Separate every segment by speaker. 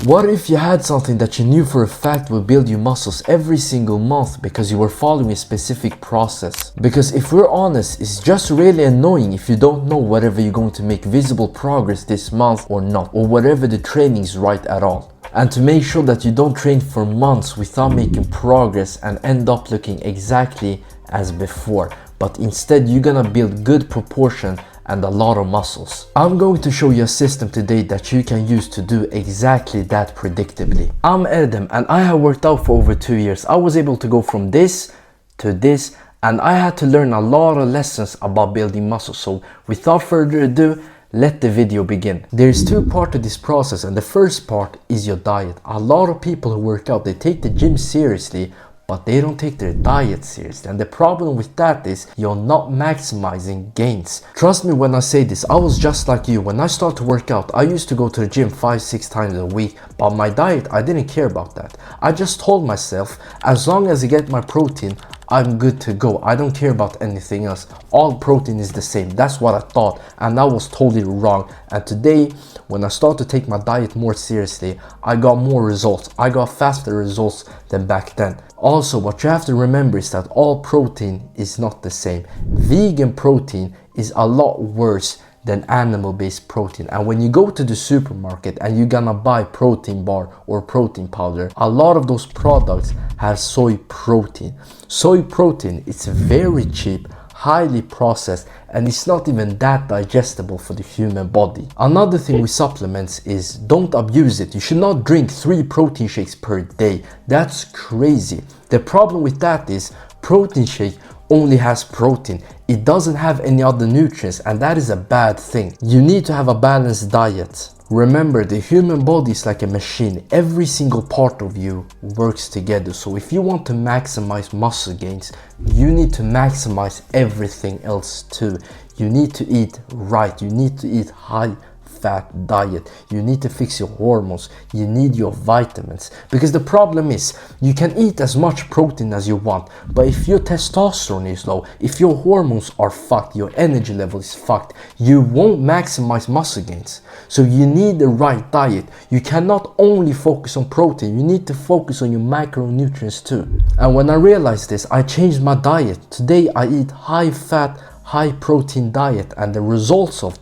Speaker 1: What if you had something that you knew for a fact would build you muscles every single month because you were following a specific process? Because if we're honest, it's just really annoying if you don't know whether you're going to make visible progress this month or not, or whatever the training is right at all. And to make sure that you don't train for months without making progress and end up looking exactly as before, but instead you're gonna build good proportion and a lot of muscles. I'm going to show you a system today that you can use to do exactly that predictably. I'm Erdem and I have worked out for over 2 years. I was able to go from this to this, and I had to learn a lot of lessons about building muscle. So without further ado, let the video begin. There's two parts to this process, and the first part is your diet. A lot of people who work out, they take the gym seriously, but they don't take their diet seriously, and the problem with that is you're not maximizing gains. Trust me when I say this, I was just like you. When I started to work out, I used to go to the gym 5-6 times a week, but my diet, I didn't care about that. I just told myself, as long as I get my protein, I'm good to go. I don't care about anything else. All protein is the same. That's what I thought, and that was totally wrong. And today, when I start to take my diet more seriously, I got more results. I got faster results than back then. Also, what you have to remember is that all protein is not the same. Vegan protein is a lot worse than animal-based protein. And when you go to the supermarket and you're gonna buy protein bar or protein powder, a lot of those products have soy protein. Soy protein is very cheap, highly processed, and it's not even that digestible for the human body. Another thing with supplements is don't abuse it. You should not drink 3 protein shakes per day. That's crazy. The problem with that is protein shake only has protein. It doesn't have any other nutrients, and that is a bad thing. You need to have a balanced diet. Remember, the human body is like a machine. Every single part of you works together. So if you want to maximize muscle gains, you need to maximize everything else too. You need to eat right. You need to eat high fat diet. You need to fix your hormones. You need your vitamins, because the problem is you can eat as much protein as you want, but if your testosterone is low, if your hormones are fucked, your energy level is fucked, you won't maximize muscle gains. So you need the right diet. You cannot only focus on protein, you need to focus on your macronutrients too. And when I realized this, I changed my diet. Today I eat high fat, high protein diet, and the results of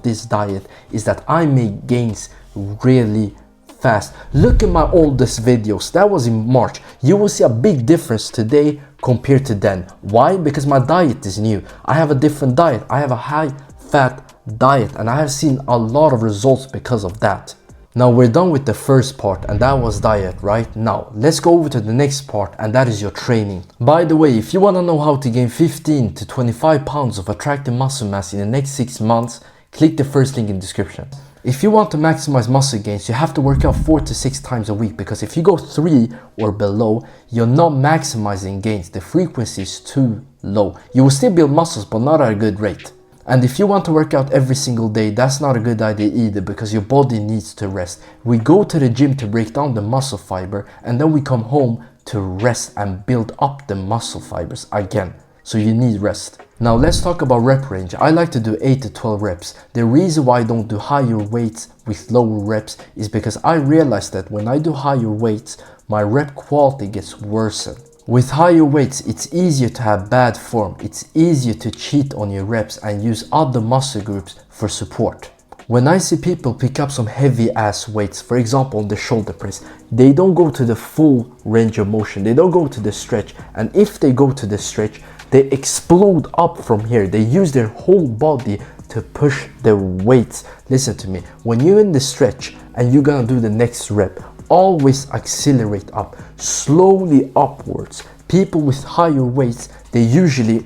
Speaker 1: this diet is that I make gains really fast. Look at my oldest videos, that was in March. You will see a big difference today compared to then. Why? Because my diet is new. I have a different diet. I have a high fat diet, and I have seen a lot of results because of that. Now we're done with the first part, and that was diet, right? Now let's go over to the next part, and that is your training. By the way, if you want to know how to gain 15 to 25 pounds of attractive muscle mass in the next 6 months, click the first link in the description. If you want to maximize muscle gains, you have to work out 4 to 6 times a week, because if you go 3 or below, you're not maximizing gains. The frequency is too low. You will still build muscles, but not at a good rate. And if you want to work out every single day, that's not a good idea either, because your body needs to rest. We go to the gym to break down the muscle fiber, and then we come home to rest and build up the muscle fibers again. So you need rest. Now let's talk about rep range. I like to do 8 to 12 reps. The reason why I don't do higher weights with lower reps is because I realized that when I do higher weights, my rep quality gets worsened. With higher weights, it's easier to have bad form. It's easier to cheat on your reps and use other muscle groups for support. When I see people pick up some heavy ass weights, for example on the shoulder press, they don't go to the full range of motion. They don't go to the stretch. And if they go to the stretch, they explode up from here. They use their whole body to push the weights. Listen to me. When you're in the stretch and you're gonna do the next rep, always accelerate up, slowly upwards. People with higher weights, they usually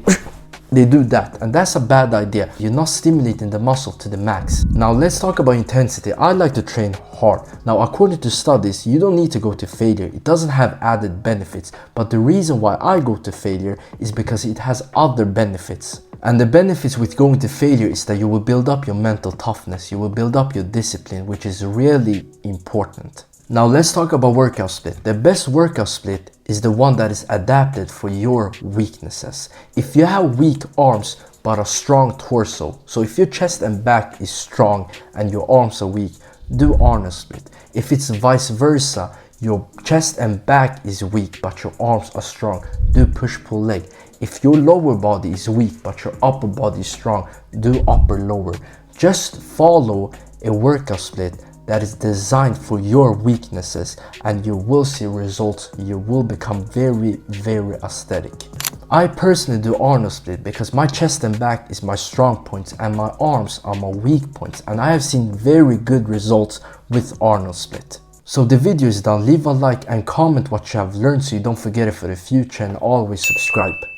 Speaker 1: they do that, and that's a bad idea. You're not stimulating the muscle to the max. Now let's talk about intensity. I like to train hard. Now according to studies, you don't need to go to failure. It doesn't have added benefits, but the reason why I go to failure is because it has other benefits. And the benefits with going to failure is that you will build up your mental toughness, you will build up your discipline, which is really important. Now let's talk about workout split. The best workout split is the one that is adapted for your weaknesses. If you have weak arms but a strong torso, so if your chest and back is strong and your arms are weak, do Arnold split. If it's vice versa, your chest and back is weak but your arms are strong, do push-pull leg. If your lower body is weak but your upper body is strong, do upper lower. Just follow a workout split that is designed for your weaknesses and you will see results. You will become very aesthetic. I personally do Arnold split because my chest and back is my strong points and my arms are my weak points, and I have seen very good results with Arnold split. So the video is done. Leave a like and comment what you have learned so you don't forget it for the future, and always subscribe.